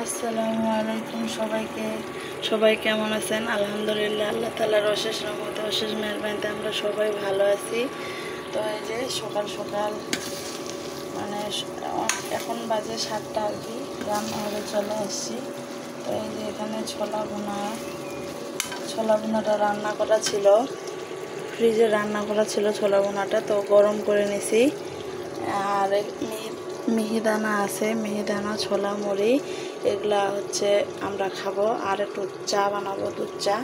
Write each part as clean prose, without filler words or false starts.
আসসালামু আলাইকুম সবাই কেমন আছেন? আলহামদুলিল্লাহ, আল্লাহ তাআলার অশেষ রহমতে অশেষ মেহেরবানিতে আমরা সবাই ভালো আছি। তো এই যে সকাল সকাল মানে এখন বাজে 7টা আর কি, রান্নাঘরে চলে আসছি। তো এই যে এখানে ছোলা ভুনাটা রান্না করা ছিল, ফ্রিজে রান্না করা ছিল ছোলা ভুনাটা, তো গরম করে নিছি। আর মিহিদানা আছে, মিহিদানা, ছোলা, মুড়ি, এগুলা হচ্ছে আমরা খাবো। আর একটু চা বানাবো, দুধ চা।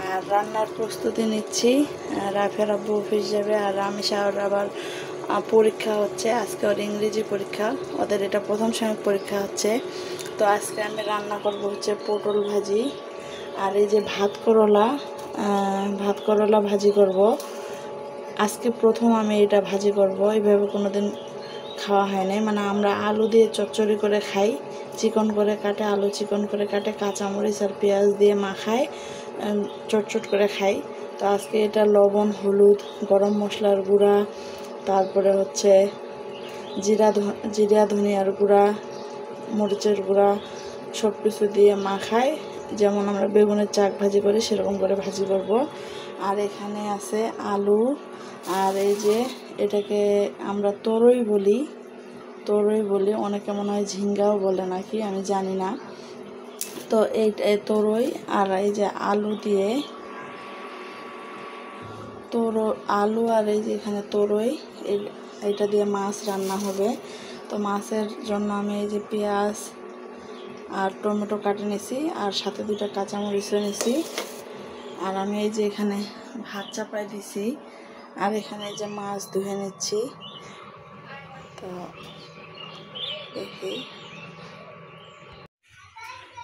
আর রান্নার প্রস্তুতি নিচ্ছি। রাফের আব্বু অফিস যাবে, আর রামিসার আবার পরীক্ষা হচ্ছে আজকে, ওর ইংরেজি পরীক্ষা, ওদের এটা প্রথম সাময়িক পরীক্ষা হচ্ছে। তো আজকে আমি রান্না করব হচ্ছে পটল ভাজি, আর এই যে ভাত করলা ভাজি করব। আজকে প্রথম আমি এটা ভাজি করব, এইভাবে কোনোদিন খাওয়া হয় নাই। মানে আমরা আলু দিয়ে চচ্চড়ি করে খাই, চিকন করে কাটে, আলু চিকন করে কাটে, কাঁচামরিচ আর পেঁয়াজ দিয়ে মাখায় চটচট করে খাই। তো আজকে এটা লবণ, হলুদ, গরম মশলার গুঁড়া, তারপরে হচ্ছে জিরা ধনিয়ার গুঁড়া, মরিচের গুঁড়া, সব কিছু দিয়ে মাখায়, যেমন আমরা বেগুনের চাক ভাজি করি সেরকম করে ভাজি করব। আর এখানে আছে আলু, আর এই যে এটাকে আমরা তরই বলি, অনেকে মনে হয় ঝিঙ্গাও বলে নাকি, আমি জানি না। তো এই তরই, আর এই যে আলু দিয়ে আলু, আর এই যে এখানে তরই, এটা দিয়ে মাছ রান্না হবে। তো মাছের জন্য আমি এই যে পেঁয়াজ আর টমেটো কাটে নিছি, আর সাথে 2টা কাঁচামরিচও নিছি। আর আমি এই যে এখানে ভাত চাপাই দিছি, আর এখানে এই যে মাছ ধুয়ে নিচ্ছি। তো দেখি,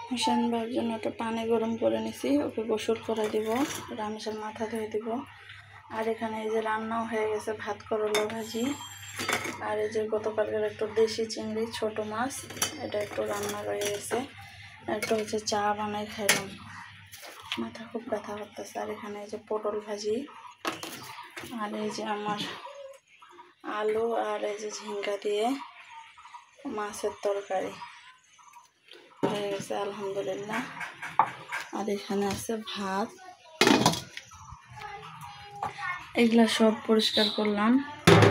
হোসেন ভাইয়ের জন্য একটা পানি গরম করে নিছি, ওকে গোসল করে দিব, রামেশের মাথা ধুয়ে দিব। আর এখানে এই যে রান্নাও হয়ে গেছে, ভাত করলা ভাজি। আর এই যে গতকালকের একটু দেশি চিংড়ি, ছোট মাছ, এটা একটু রান্না রয়ে গেছে। একটু হচ্ছে চা বানাই খাইলাম, মাথা খুব ব্যথা করতেছে। আর এখানে এই যে পটল ভাজি, আর এই যে আমার আলু, আর এই যে ঝিঙ্গা দিয়ে মাছের তরকারি হয়ে গেছে আলহামদুলিল্লাহ। আর এখানে আছে ভাত, এগুলা সব পরিষ্কার করলাম।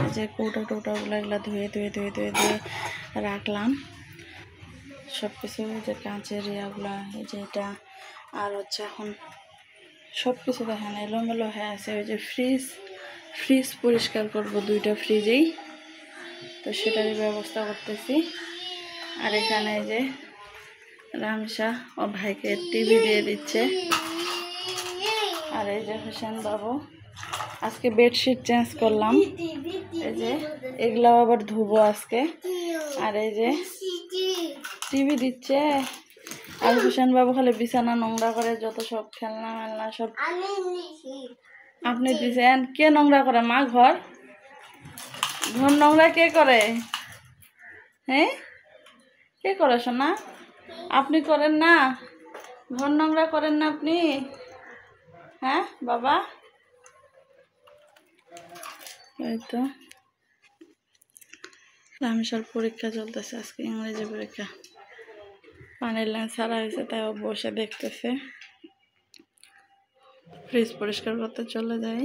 এই যে কৌটাগুলো এগুলা ধুয়ে রাখলাম সব কিছু, যে কাঁচের ইয়াগুলা, এই যে এটা। আর হচ্ছে এখন সব কিছু দেখেন এলোমেলো হয়ে আছে। ওই যে ফ্রিজ পরিষ্কার করব, 2টা ফ্রিজেই, তো সেটারই ব্যবস্থা করতেছি। আর এখানে এই যে রামসা ও ভাইকে টিভি দিয়ে দিচ্ছে। আর এই যে হোসেন বাবু, আজকে বেডশিট চেঞ্জ করলাম, এই যে এগুলাও আবার ধুবো আজকে। আর এই যে টিভি দিচ্ছে, আর হোসেন বাবু খালি বিছানা নোংরা করে, যত সব খেলনা সব আপনি দিচ্ছেন। কে নোংরা করে? মা ঘর নোংরা কে করে? হ্যাঁ, কে করে শোনা? আপনি করেন না? ঘর নোংরা করেন না আপনি? হ্যাঁ বাবা, এই তো রামেশ্বর পরীক্ষা চলতেছে আজকে, ইংরেজি পরীক্ষা। পানির লাইন ছাড়া হয়েছে, তাই ও বসে দেখতেছে। ফ্রিজ পরিষ্কার করতে চলে যাই।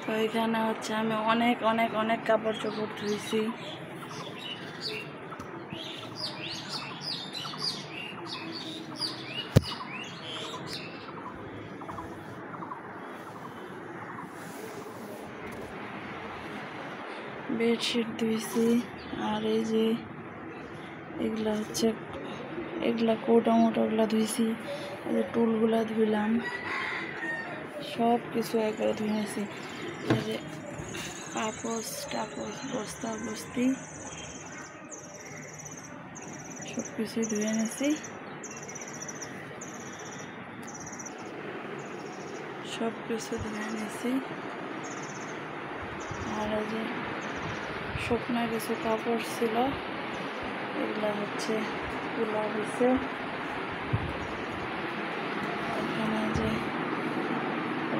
তো এখানে হচ্ছে আমি অনেক কাপড় চোপড় ধুইছি। বেডশিট ধুইছি, আর এই যে এগুলা হচ্ছে কৌটা ধুইছি, এই যে টুলগুলা ধুইলাম, সব কিছু একবারে ধুয়ে নিয়েছি। এই যে কাপড় বস্তা বস্তি সব কিছুই ধুয়ে নিয়েছি, আর এই যে শুকনা কিছু কাপড় ছিল, এগুলা হচ্ছে তুলা হয়েছে। এখানে যে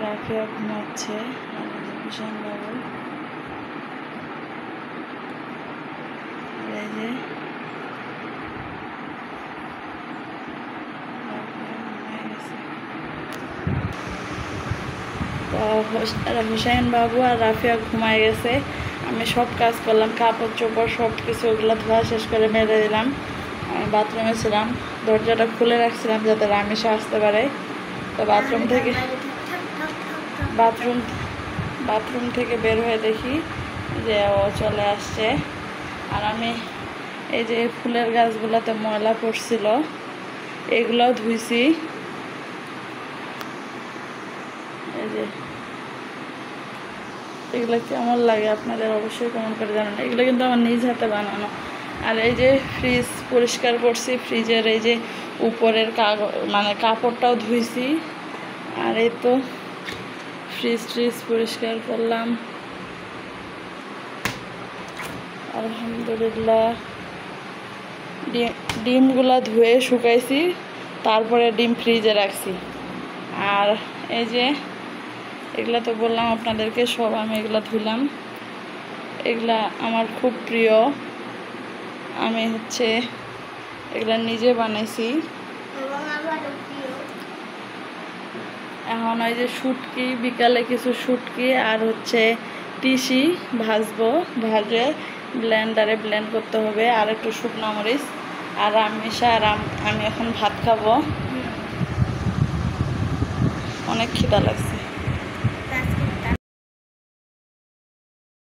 রাফিয়া ঘুমাচ্ছে, আর ভীষণ বাবু, আর এই যে তো হুসাইন বাবু আর রাফিয়া ঘুমায় গেছে। আমি সব কাজ করলাম, কাপড় চোপড় সব কিছু ওগুলো ধোয়া শেষ করে মেরে দিলাম। আমি বাথরুমে ছিলাম, দরজাটা খুলে রাখছিলাম যাতে রামেশা আসতে পারে। তো বাথরুম থেকে বের হয়ে দেখি যে ও চলে আসছে। আর আমি এই যে ফুলের গাছগুলোতে ময়লা পড়ছিল এগুলোও ধুইছি। এই যে এগুলো কেমন লাগে আপনাদের অবশ্যই কমেন্ট করে জানান। এগুলো কিন্তু আমার নিজ হাতে বানানো। আর এই যে ফ্রিজ পরিষ্কার করছি, ফ্রিজের এই যে উপরের কাপড়টাও ধুইছি। আর এই তো ফ্রিজ পরিষ্কার করলাম আলহামদুলিল্লাহ। ডিমগুলা ধুয়ে শুকাইছি, তারপরে ডিম ফ্রিজে রাখছি। আর এই যে এগুলা তো বললাম আপনাদেরকে, সব আমি এগুলা ধুলাম। এগুলা আমার খুব প্রিয়, আমি এগুলা নিজে বানাইছি। এখন ওই যে শুটকি, বিকালে কিছু শুটকি আর তিসি ভাজবো, ভাজে ব্লেন্ডারে ব্লেন্ড করতে হবে। আর একটু শুকনো মরিচ। আর রামেশা আর আমি এখন ভাত খাবো, অনেক খিদা লাগছে।